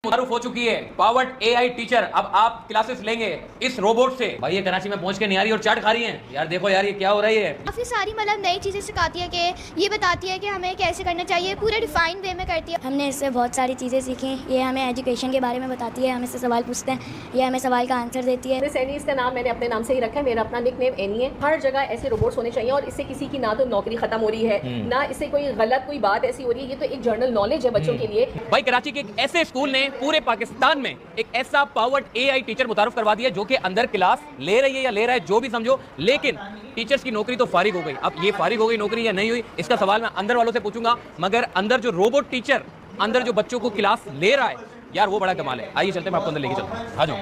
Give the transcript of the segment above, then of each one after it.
मुतारुफ हो चुकी है पावर्ड एआई टीचर। अब आप क्लासेस लेंगे इस रोबोट से। भाई ये कराची में पहुंच के नहीं आ रही और चाट खा रही हैं। यार देखो यार ये क्या हो रही है। काफ़ी सारी मतलब नई चीज़ें सिखाती है कि ये बताती है कि हमें कैसे करना चाहिए, पूरे डिफाइन वे में करती है। हमने इससे बहुत सारी चीज़ें सीखी। ये हमें एजुकेशन के बारे में बताती है, हम इससे सवाल पूछते हैं, ये हमें सवाल का आंसर देती है। मिस एनी इसका नाम मैंने अपने नाम से ही रखा है। मेरा अपना निकनेम एनी है। हर जगह ऐसे रोबोट्स होने चाहिए और इससे किसी की ना तो नौकरी खत्म हो रही है ना इससे कोई गलत कोई बात ऐसी हो रही है। ये तो एक जनरल नॉलेज है बच्चों के लिए। भाई कराची के एक ऐसे स्कूल ने पूरे पाकिस्तान में एक ऐसा पावर्ड एआई टीचर मुतारुफ करवा दिया जो कि अंदर क्लास ले रही है या ले रहा है जो भी समझो, लेकिन टीचर्स की नौकरी तो फारिग हो गई। अब ये फारिग हो गई नौकरी या नहीं हुई इसका सवाल मैं अंदर वालों से पूछूंगा, मगर अंदर जो रोबोट टीचर अंदर जो बच्चों को क्लास ले रहा है यार वो बड़ा कमाल है। आइए चलते हैं, मैं आपको अंदर लेके चलता हूं। आ जाओ।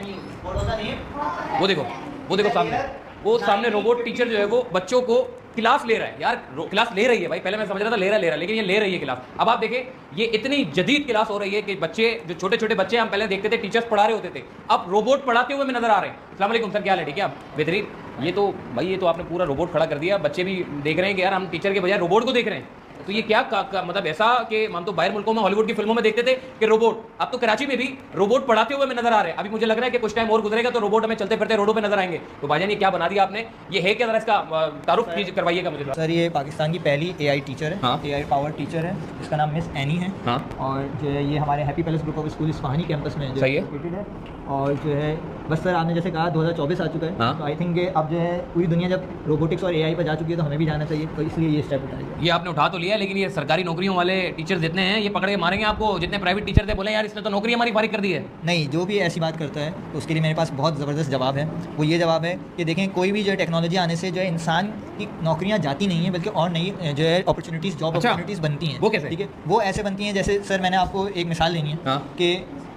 वो देखो सामने रोबोट टीचर जो है वो बच्चों को क्लास ले रहा है। यार क्लास ले रही है भाई, पहले मैं समझ रहा था ले रहा लेकिन ये ले रही है क्लास। अब आप देखें ये इतनी जदीद क्लास हो रही है कि बच्चे जो छोटे छोटे बच्चे हम पहले देखते थे टीचर्स पढ़ा रहे होते थे, अब रोबोट पढ़ाते हुए हमें नजर आ रहे हैं। अस्सलाम वालेकुम सर, क्या हाल है? ठीक है आप? बेहतरीन। ये तो भाई ये तो आपने पूरा रोबोट खड़ा कर दिया। बच्चे भी देख रहे हैं कि यार हम टीचर के बजाय रोबोट को देख रहे हैं। तो ये क्या मतलब ऐसा कि हम तो बाहर मुल्कों में हॉलीवुड की फिल्मों में देखते थे कि रोबोट, अब तो कराची में भी रोबोट पढ़ाते हुए हमें नजर आ रहे हैं। अभी मुझे लग रहा है कि कुछ टाइम और गुजरेगा तो रोबोट हमें चलते फिरते रोडों पे नजर आएंगे। तो भाईजान ये क्या बना दिया आपने? ये है क्या? जरा इसका तारुफ करवाइएगा मुझे सर। ये पाकिस्तान की पहली एआई टीचर है। हाँ। एआई पावर टीचर है। इसका नाम मिस एनी है। हाँ। और जो है ये हमारे happy palace group of school Ispahani campus में जो सही है। लोकेटेड है। और जो है बस सर आपने जैसे कहा 2024 आ चुका है। हाँ। तो आई थिंक अब जो है पूरी दुनिया जब रोबोटिक्स और एआई पर जा चुकी है तो हमें भी जाना चाहिए, तो इसलिए ये स्टेप उठाया गया। ये आपने उठा तो लिया, लेकिन ये सरकारी नौकरियों वाले टीचर्स जितने हैं ये पकड़ के मारेंगे आपको। जितने प्राइवेट टीचर थे बोले यार इसने तो नौकरी हमारी फारिग कर दी है। नहीं, जो भी ऐसी बात करता है तो उसके लिए मेरे पास बहुत ज़बरदस्त जवाब है। वो ये जवाब है कि देखें कोई भी जो है टेक्नोलॉजी आने से जो है इंसान की नौकरियां जाती नहीं है बल्कि और नई जो है अपॉर्चुनिटीज़, जॉब अपॉर्चुनिटीज़ बनती हैं। वो कैसे? ठीक है, वो ऐसे बनती हैं जैसे सर मैंने आपको एक मिसाल लेनी है। हाँ। कि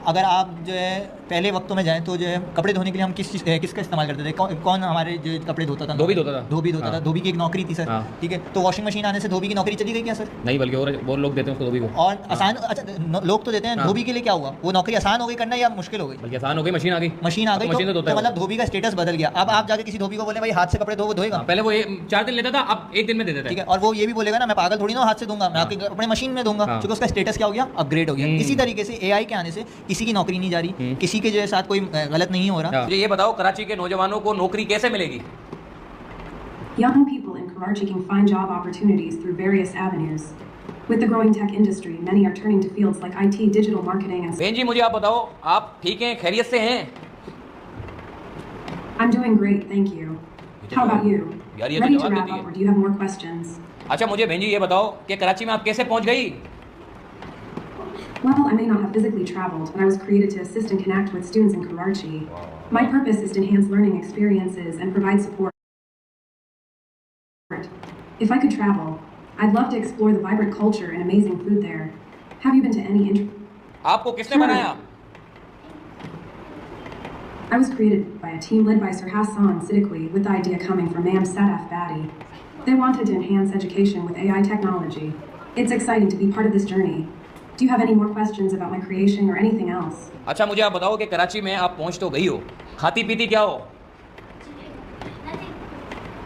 अगर आप जो है पहले वक्तों में जाएं तो जो है कपड़े धोने के लिए हम किसका इस्तेमाल करते थे? कौन हमारे जो कपड़े धोता था? धोबी धोता था। हाँ। धोबी की एक नौकरी थी सर। हाँ। ठीक है, तो वॉशिंग मशीन आने से धोबी की नौकरी चली गई क्या सर? नहीं, बल्कि और लोग देते हैं उसको धोबी को। और आसान, अच्छा लोग तो देते हैं। हाँ। धोबी के लिए क्या हुआ? वो नौकरी आसान हो गई करना या मुश्किल हो गई? बल्कि आसान हो गई, मशीन आ गई। मशीन आ गई मशीन तो मतलब धोबी का स्टेटस बदल गया। अब आप जाके किसी धोबी को बोले भाई हाथ से कपड़े धो, वो धोएगा? पहले वो 4 दिन लेता था, अब 1 दिन में दे देता है। ठीक है, और वो ये भी बोलेगा ना मैं पागल थोड़ी ना हाथ से दूंगा, मैं आपके अपने मशीन में दूंगा, क्योंकि उसका स्टेटस क्या हो गया? अपग्रेड हो गया। इसी तरीके से एआई के आने से किसी की नौकरी नहीं जा रही, किसी के जो है साथ कोई गलत नहीं हो रहा। मुझे ये बताओ कराची के नौजवानों को नौकरी कैसे मिलेगी? Young people in Karachi can find job opportunities through various avenues. With the growing tech industry, many are turning to fields like IT, digital marketing, and... बहन जी मुझे आप बताओ, आप ठीक हैं, खैरियत से हैं? I'm doing great, thank you. How about you? यार ये तो Ready to जवाब wrap देती up, है। or do you have more questions? अच्छा मुझे बहन जी ये बताओ कि कराची में आप कैसे पहुंच गई? Well, I may not have physically traveled, but I was created to assist and connect with students in Karachi. My purpose is to enhance learning experiences and provide support. If I could travel, I'd love to explore the vibrant culture and amazing food there. Have you been to any आपको किसने बनाया? I was created by a team led by Sir Hassan Siddiqui, with the idea coming from Ma'am Sadaf Badi. They wanted to enhance education with AI technology. It's exciting to be part of this journey. Do you have any more questions about my creation or anything else? अच्छा मुझे आप बताओ कि कराची में आप पहुंच तो गई हो, खाती पीती क्या हो?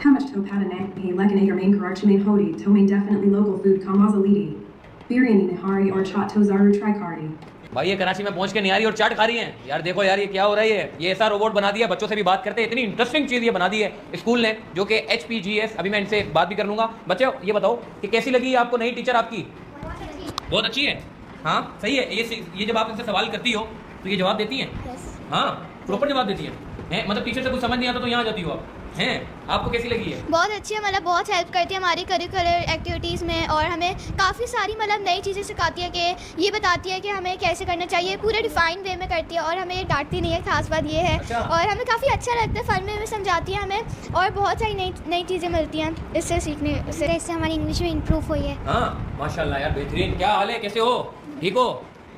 How much to Patanaki, Lekanate, or main Karachi main Hodi, to main definitely local food, Kamazalidi, Biryani Nihari, or Chat Tozaru Tricardi. भाई ये कराची में पहुंच के नहीं आ रही और चाट खा रही हैं। यार देखो यार ये क्या हो रही है। ये ऐसा रोबोट बना दिया, बच्चों से भी बात करते हैं। इतनी इंटरेस्टिंग चीज़ ये बना दी है स्कूल ने, जो कि HPGS, अभी मैं इनसे बात भी कर लूँगा। बच्चों ये बताओ कि कैसी लगी आपको नई टीचर आपकी? बहुत अच्छी है। हाँ सही है। ये जब आप इनसे सवाल करती हो तो ये जवाब देती हैं? हाँ प्रॉपर जवाब देती हैं। मतलब टीचर से कुछ समझ नहीं आता तो यहाँ आ जाती हो आप हैं? आपको कैसी लगी है? बहुत अच्छी है, मतलब बहुत हेल्प करती है हमारी करिकुलर एक्टिविटीज़ में, और हमें काफ़ी सारी मतलब नई चीज़ें सिखाती है कि ये बताती है कि हमें कैसे करना चाहिए, पूरे डिफाइन वे में करती है और हमें डांटती नहीं है। खास बात ये है। अच्छा। और हमें काफ़ी अच्छा लगता है, फन में समझाती है हमें, और बहुत सारी नई चीज़ें मिलती हैं इससे सीखने से। इससे हमारी इंग्लिश में इम्प्रूव हुई है। हाँ माशाल्लाह यार बेहतरीन। क्या हाल है, कैसे हो? ठीक हो?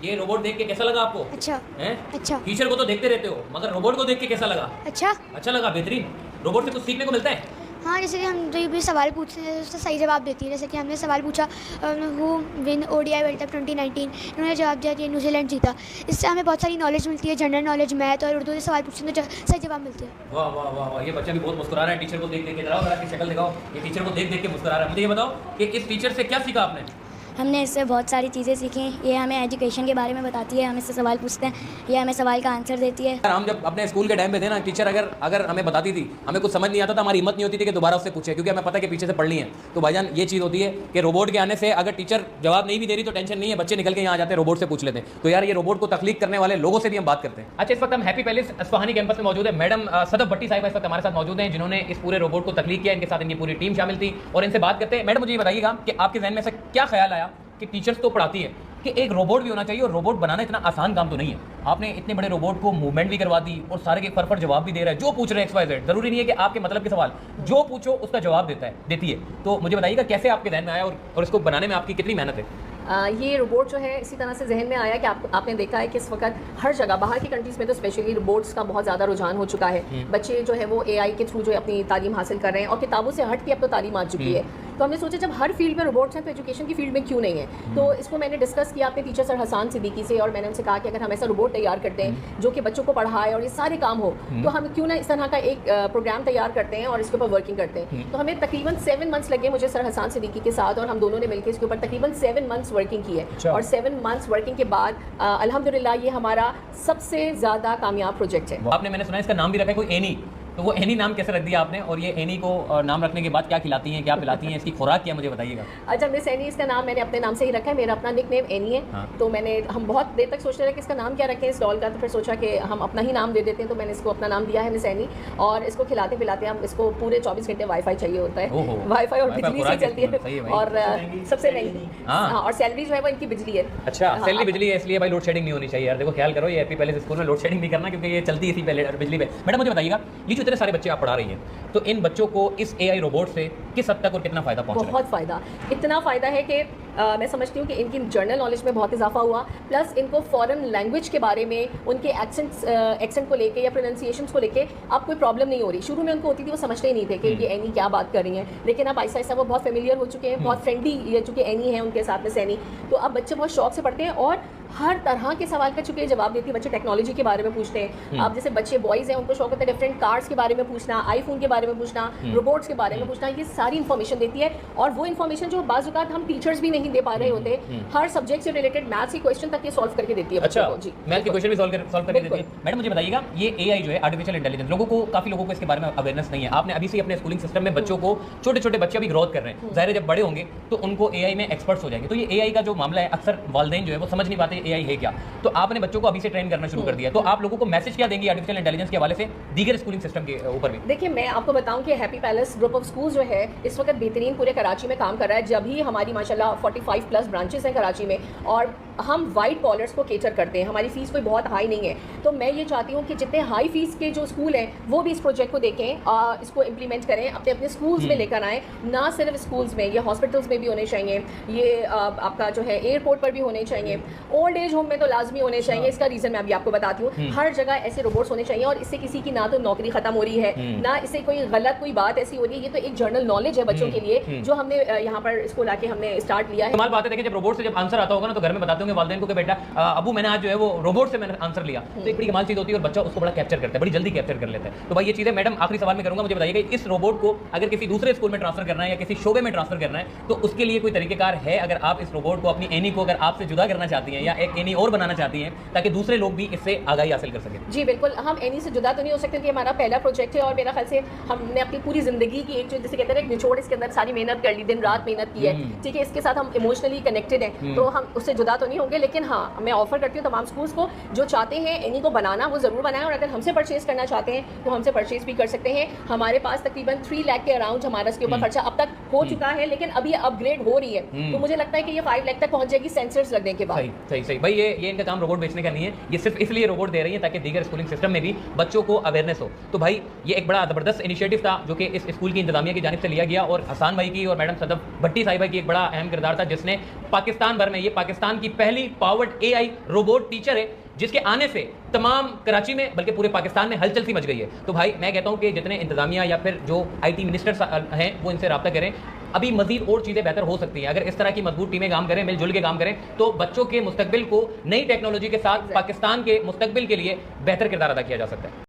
ये रोबोट देख के कैसा लगा आपको? अच्छा हैं? अच्छा टीचर को तो देखते रहते हो, मगर रोबोट को देख के कैसा लगा? अच्छा लगा, बेहतरीन। रोबोट से कुछ सीखने को मिलता है? हाँ, जैसे कि हम जो भी सवाल पूछते हैं उसका सही जवाब देती है। जैसे कि हमने सवाल पूछा who win ODI world cup 2019, इन्होंने जवाब दिया कि न्यूजीलैंड जीता। इससे हमें बहुत सारी नॉलेज मिलती है, जनरल नॉलेज, मैथ और उर्दू से सवाल पूछते हैं तो सही जवाब मिलती है। वाह वाह वाह वाह, ये बच्चा भी बहुत मुस्कुरा रहा है टीचर को देख देख के। जरा इसकी शक्ल दिखाओ, ये टीचर को देख देख के मुस्कुरा रहा है। मुझे ये बताओ कि इस टीचर से क्या सीखा आपने? हमने इससे बहुत सारी चीज़ें सीखी। ये हमें एजुकेशन के बारे में बताती है, हम इससे सवाल पूछते हैं, ये हमें सवाल का आंसर देती है। हम जब अपने स्कूल के टाइम पे थे ना, टीचर अगर हमें बताती थी, हमें कुछ समझ नहीं आता था, हमारी हिम्मत नहीं होती थी कि दोबारा उससे पूछे, क्योंकि हमें पता है कि पीछे से पढ़ ली है। तो भाईजान ये चीज़ होती है कि रोबोट के आने से अगर टीचर जवाब नहीं भी दे रही तो टेंशन नहीं है, बच्चे निकल के यहाँ आ जाते हैं, रोबोट से पूछ लेते हैं। तो यार ये रोबोट को तख्लीक करने वाले लोगों से भी हम बात करते हैं। अच्छा, इस वक्त हम हैप्पी पैलेस अस्फहानी कैंपस में मौजूद है। मैडम सदफ भट्टी साहिबा इस वक्त हमारे साथ मौजूद हैं, जिन्होंने इस पूरे रोबोट को तख्लीक किया। इनके साथ इनकी पूरी टीम शामिल थी और इनसे बात करते हैं। मैडम मुझे ये बताइएगा कि आपके जहन में ऐसा क्या ख्याल आया कि टीचर्स तो पढ़ाती है कि एक रोबोट भी होना चाहिए, और रोबोट बनाना इतना आसान काम तो नहीं है। आपने इतने बड़े रोबोट को मूवमेंट भी करवा दी और सारे के फर जवाब भी दे रहा है, जो पूछ रहे हैं XYZ। जरूरी नहीं है कि आपके मतलब के सवाल जो पूछो उसका जवाब देती है। तो मुझे बताइएगा कैसे आपके जहन में आया और इसको बनाने में आपकी कितनी मेहनत है? ये रोबोट जो है इसी तरह से जहन में आया कि आपने देखा है कि इस वक्त हर जगह बाहर की कंट्रीज़ में तो स्पेशली रोबोट्स का बहुत ज़्यादा रुझान हो चुका है। बच्चे जो है वो AI के थ्रू जो है अपनी तालीम हासिल कर रहे हैं और किताबों से हट के अब तो तालीम आ चुकी है। तो हमने सोचा जब हर फील्ड में रोबोट्स हैं तो एजुकेशन की फील्ड में क्यों नहीं है। तो इसको मैंने डिस्कस किया अपने टीचर सर हसान सिद्दीकी से, और मैंने उनसे कहा कि अगर हम ऐसा रोबोट तैयार करते हैं जो कि बच्चों को पढ़ाए और ये सारे काम हो, तो हम क्यों ना इस तरह का एक प्रोग्राम तैयार करते हैं और इसके ऊपर वर्किंग करते हैं। तो हमें तकरीबन 7 मंथ्स लगे मुझे सर हसान सिद्दीकी के साथ, और हम दोनों ने मिलकर इसके ऊपर तकरीबन 7 मंथ्स वर्किंग की है। और 7 मंथ्स वर्किंग के बाद अल्हम्दुलिल्लाह ये हमारा सबसे ज़्यादा कामयाब प्रोजेक्ट है। आपने, मैंने सुना इसका नाम भी रखा है कोई एनी, तो वो एनी नाम कैसे रख दिया आपने? और ये एनी को नाम रखने के बाद क्या खिलाती हैं, क्या पिलाती हैं, इसकी खुराक क्या, मुझे बताइएगा। अच्छा, मिस एनी इसका नाम मैंने अपने नाम से ही रखा है, मेरा अपना निकनेम एनी है। हाँ। तो हम बहुत देर तक सोचते रहे कि इसका नाम क्या रखें इस डॉल का, तो फिर सोचा कि हम अपना ही नाम दे देते हैं, तो मैंने इसको अपना नाम दिया है मिस एनी। और इसको खिलाते पिलाते हम इसको पूरे 24 घंटे वाईफाई चाहिए होता है, वाईफाई और बिजली से चलती है, और सबसे महंगी। हाँ, और सैलरी जो है वो इनकी बिजली है। अच्छा, सैलरी बिजली है, इसलिए भाई लोड शेडिंग नहीं होनी चाहिए यार। देखो ख्याल करो, ये हैप्पी पैलेस स्कूल में लोड शेडिंग नहीं करना, क्योंकि ये चलती है इसी बिजली पे। मैडम मुझे बताइएगा, ये जो इतने सारे बच्चे आप पढ़ा रही हैं, तो इन बच्चों को इस AI रोबोट से किस हद तक और कितना फ़ायदा पहुंच रहा है? बहुत फ़ायदा, इतना फ़ायदा है कि मैं समझती हूँ कि इनकी जर्नल नॉलेज में बहुत इजाफा हुआ, प्लस इनको फॉरेन लैंग्वेज के बारे में, उनके एक्सेंट को लेके या प्रोनाउंसिएशंस को लेके अब कोई प्रॉब्लम नहीं हो रही। शुरू में उनको होती थी, वो समझते ही नहीं थे कि ये एनी क्या बात कर रही हैं, लेकिन अब आहिस्ता आहिस्ता वो बहुत फेमिलियर हो चुके हैं, बहुत फ्रेंडली, ये चूँकि एनी है उनके साथ में सैनी, तो अब बच्चे बहुत शौक से पढ़ते हैं और हर तरह के सवाल का चूँकि जवाब देती है। बच्चे टेक्नोलॉजी के बारे में पूछते हैं, अब जैसे बच्चे बॉयज़ हैं उनको शौक होता है डिफरेंट कार्स के बारे में पूछना, आईफोन के बारे में पूछना, रोबोट्स के बारे में पूछना, ये सारी इन्फॉर्मेशन देती है। और वो इन्फॉर्मेशन जो बाज़ औक़ात हम टीचर्स भी नहीं दे पा रहे होते, हर सब्जेक्ट से रिलेटेड मैथ्स के क्वेश्चन तक ये सॉल्व करके देती है। अच्छा, मैथ के क्वेश्चन भी सॉल्व करके देती है। मैडम मुझे बताइएगा, ये AI जो है आर्टिफिशियल इंटेलिजेंस, काफ़ी लोगों को इसके बारे में अवेयरनेस नहीं है। आपने अभी से अपने स्कूलिंग सिस्टम में बच्चों को, छोटे छोटे बच्चे अभी ग्रोथ कर रहे हैं, ज़ाहिर है जब बड़े होंगे तो उनको AI में एक्सपर्ट्स हो जाएंगे। तो ये AI का जो मामला है, अक्सर वालिदैन जो है वो समझ नहीं पाते AI है क्या, तो आपने बच्चों को अभी से ट्रेन करना शुरू कर दिया, तो आप लोगों को मैसेज क्या देंगे आर्टिफिशियल इंटेलिजेंस के हवाले से दीगर स्कूलिंग सिस्टम के ऊपर भी? देखिए, मैं आपको बताऊं कि happy palace group of school जो है इस वक्त बेहतरीन पूरे कराची में काम कर रहा है। जब ही हमारी माशाल्लाह 45 प्लस ब्रांचेस हैं कराची में, और हम वाइट कॉलर्स को केटर करते हैं, हमारी फ़ीस कोई बहुत हाई नहीं है। तो मैं ये चाहती हूँ कि जितने हाई फीस के जो स्कूल हैं वो भी इस प्रोजेक्ट को देखें, इसको इम्प्लीमेंट करें, अपने अपने स्कूल्स में लेकर आएँ। ना सिर्फ स्कूल्स में, ये हॉस्पिटल्स में भी होने चाहिए, ये आपका जो है एयरपोर्ट पर भी होने चाहिए, ओल्ड एज होम में तो लाजमी होने चाहिए। इसका रीज़न मैं अभी आपको बताती हूँ। हर जगह ऐसे रोबोट्स होने चाहिए, और इससे किसी की ना तो नौकरी खत्म हो रही है, ना इससे कोई गलत कोई बात ऐसी हो रही है। ये तो एक जनरल नॉलेज है बच्चों के लिए, जो हमने यहाँ पर इसको लाके हमने स्टार्ट लिया है। कमाल बात है, देखिए जब रोबोट से जब आंसर आता होगा ना, तो घर में बताते होंगे वालिदैन को कि बेटा अबू मैंने आज जो है वो रोबोट से मैंने आंसर लिया, तो एक बड़ी कमाल चीज़ होती है, और बच्चा उसको बड़ा कैप्चर करता है, बड़ी जल्दी कैप्चर कर लेता है। तो भाई ये चीज़ है। मैडम आखिरी सवाल में करूँगा, मुझे बताइए कि इस रोबोट को अगर किसी दूसरे स्कूल में ट्रांसफर करना है या किसी शोबे में ट्रांसफर करना है, तो उसके लिए कोई तरीकेकार है? अगर आप इस रोबोट को, अपनी एनी को अगर आपसे जुदा करना चाहती हैं या एक एनी और बनाना चाहती हैं ताकि दूसरे लोग भी इससे आगाही हासिल कर सकें? जी बिल्कुल, हम एनी से जुदा तो नहीं हो सकते, कि हमारा पहला प्रोजेक्ट है, और मेरा ख्याल से हमने अपनी पूरी ज़िंदगी की एक जो जैसे कहते हैं एक निचोड़, इसके अंदर सारी मेहनत कर ली, दिन रात मेहनत की है, ठीक है। इसके साथ हम इमोशनली कनेक्टेड हैं, तो हम उससे जुदा तो नहीं होंगे। लेकिन हाँ, मैं ऑफर करती हूँ तमाम स्कूल्स को, जो चाहते हैं एनी को बनाना वो ज़रूर बनाएं, और अगर हमसे परचेज़ करना चाहते हैं तो हमसे परचेज़ भी कर सकते हैं। हमारे पास तकरीबन 3 लाख के अराउंड हमारा इसके ऊपर खर्चा अब तक हो चुका है, लेकिन अभी अपग्रेड हो रही है, तो मुझे लगता है कि ये 5 लाख तक पहुँच जाएगी सेंसर्स लगने के बाद। सही भाई, ये इनका काम रोबोट बेचने का नहीं है, ये सिर्फ इसलिए रोबोट दे रही है ताकि दीगर स्कूलिंग सिस्टम में भी बच्चों को अवेयरनेस हो। तो भाई ये एक बड़ा ज़बरदस्त इनिशिएटिव था जो कि इस स्कूल की इंतजामिया की जानिब से लिया गया, और हसान भाई की और मैडम सदफ भट्टी साहिबा की एक बड़ा अहम किरदार था, जिसने पाकिस्तान भर में, ये पाकिस्तान की पहली पावर्ड AI रोबोट टीचर है, जिसके आने से तमाम कराची में बल्कि पूरे पाकिस्तान में हलचल सी मच गई है। तो भाई मैं कहता हूं कि जितने इंतजामिया या फिर जो IT मिनिस्टर्स हैं वो इनसे रब्ता करें, अभी मजीद और चीज़ें बेहतर हो सकती हैं। अगर इस तरह की मजबूत टीमें काम करें, मिलजुल के काम करें, तो बच्चों के मुस्तकबिल को नई टेक्नोलॉजी के साथ पाकिस्तान के मुस्तकबिल के लिए बेहतर किरदार अदा किया जा सकता है।